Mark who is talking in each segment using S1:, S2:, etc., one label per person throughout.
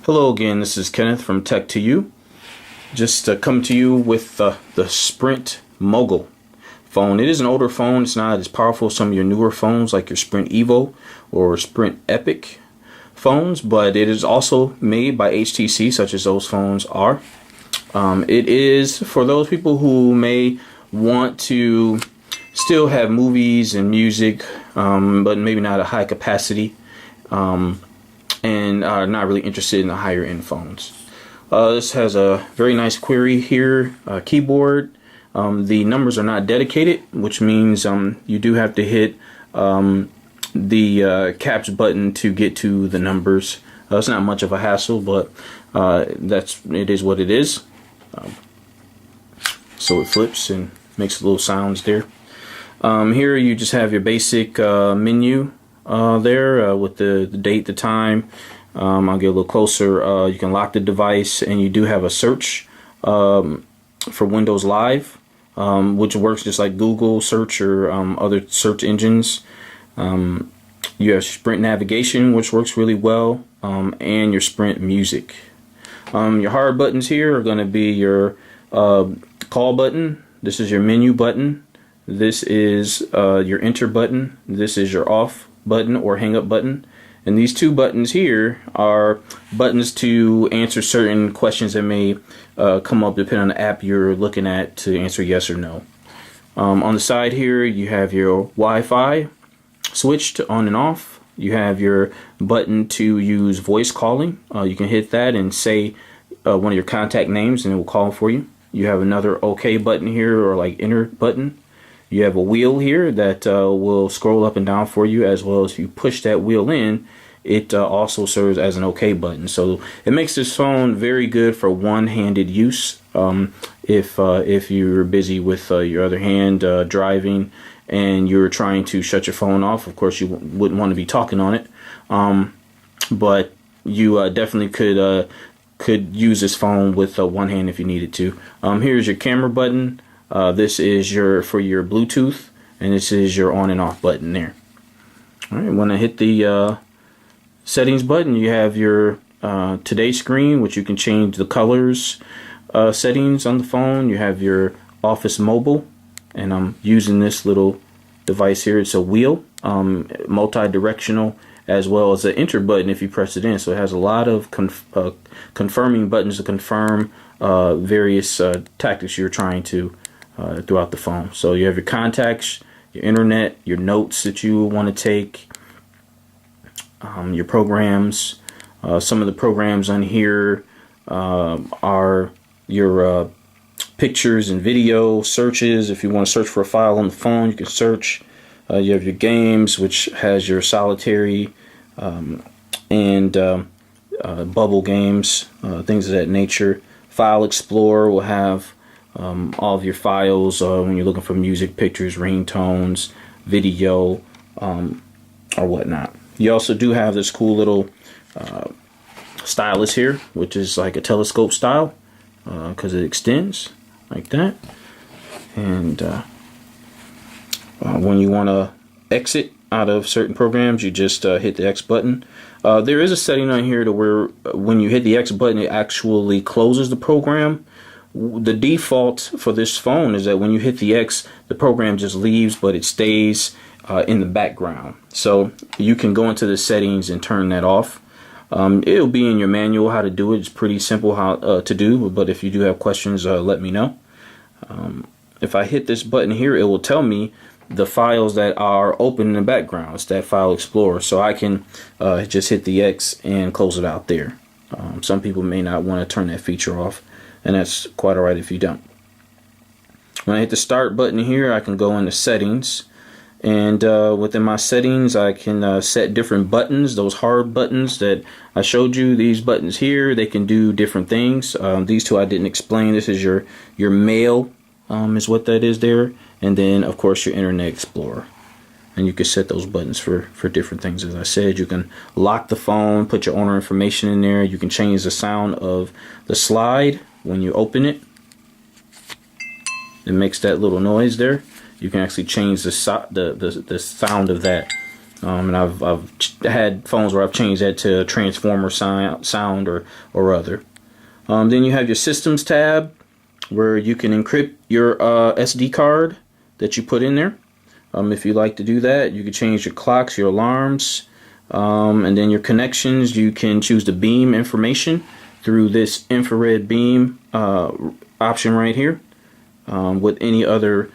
S1: Hello again, this is Kenneth from Tech to You. Just come to you with the Sprint Mogul phone. It is an older phone. It's not as powerful as some of your newer phones like your Sprint Evo or Sprint Epic phones, but it is also made by HTC, such as those phones are. It is for those people who may want to still have movies and music, but maybe not a high capacity, and are not really interested in the higher end phones. This has a very nice query here, keyboard. The numbers are not dedicated, which means you do have to hit the caps button to get to the numbers. It's not much of a hassle, but it is what it is. So it flips and makes little sounds there. Here you just have your basic menu there with the date, the time. I'll get a little closer. You can lock the device, and you do have a search for Windows Live, which works just like Google search or other search engines. You have Sprint Navigation, which works really well, and your Sprint Music. Your hard buttons here are going to be your call button. This is your menu button. This is your enter button. This is your off button or hang up button. And these two buttons here are buttons to answer certain questions that may come up depending on the app you're looking at to answer yes or no. On the side here you have your Wi-Fi switched on and off. You have your button to use voice calling. You can hit that and say one of your contact names and it will call for you. You have another OK button here, or like enter button. You have a wheel here that will scroll up and down for you, as well as if you push that wheel in, it also serves as an OK button. So it makes this phone very good for one-handed use. If you're busy with your other hand driving and you're trying to shut your phone off, of course you wouldn't want to be talking on it. But you definitely could use this phone with one hand if you needed to. Here's your camera button. This is for your Bluetooth, and this is your on and off button there. All right, when I hit the settings button, you have your today screen, which you can change the colors settings on the phone. You have your Office Mobile, and I'm using this little device here. It's a wheel, multi-directional, as well as the enter button if you press it in. So it has a lot of confirming buttons to confirm various tactics you're trying to throughout the phone. So you have your contacts, your internet, your notes that you want to take, your programs. Some of the programs on here are your pictures and video searches. If you want to search for a file on the phone, you can search. You have your games, which has your solitary and bubble games, things of that nature. File Explorer will have all of your files when you're looking for music, pictures, ringtones, video, or whatnot. You also do have this cool little stylus here, which is like a telescope style because it extends like that. And when you want to exit out of certain programs, you just hit the X button. There is a setting on here to where when you hit the X button, it actually closes the program. The default for this phone is that when you hit the X, the program just leaves, but it stays in the background. So you can go into the settings and turn that off. It'll be in your manual how to do it. It's pretty simple how to do, but if you do have questions, let me know. If I hit this button here, it will tell me the files that are open in the background. It's that File Explorer, so I can just hit the X and close it out there. Some people may not want to turn that feature off, and that's quite alright if you don't. When I hit the start button here, I can go into settings, and within my settings I can set different buttons. Those hard buttons that I showed you, these buttons here, they can do different things. These two I didn't explain. This is your mail is what that is there, and then of course your Internet Explorer. And you can set those buttons for different things. As I said, you can lock the phone, put your owner information in there. You can change the sound of the slide when you open it. It makes that little noise there. You can actually change the sound of that And I've had phones where I've changed that to transformer sound or other. Then you have your systems tab where you can encrypt your SD card that you put in there. If you like to do that, you can change your clocks, your alarms, and then your connections. You can choose to beam information through this infrared beam option right here with any other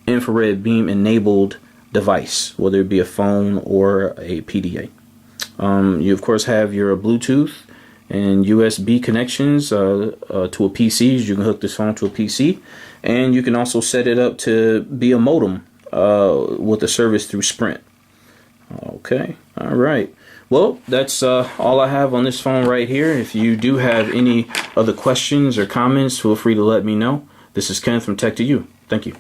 S1: infrared beam enabled device, whether it be a phone or a PDA. You of course have your Bluetooth and USB connections to a PC. You can hook this phone to a PC, and you can also set it up to be a modem with a service through Sprint. Okay, all right. Well, that's all I have on this phone right here. If you do have any other questions or comments, feel free to let me know. This is Ken from Tech to You. Thank you.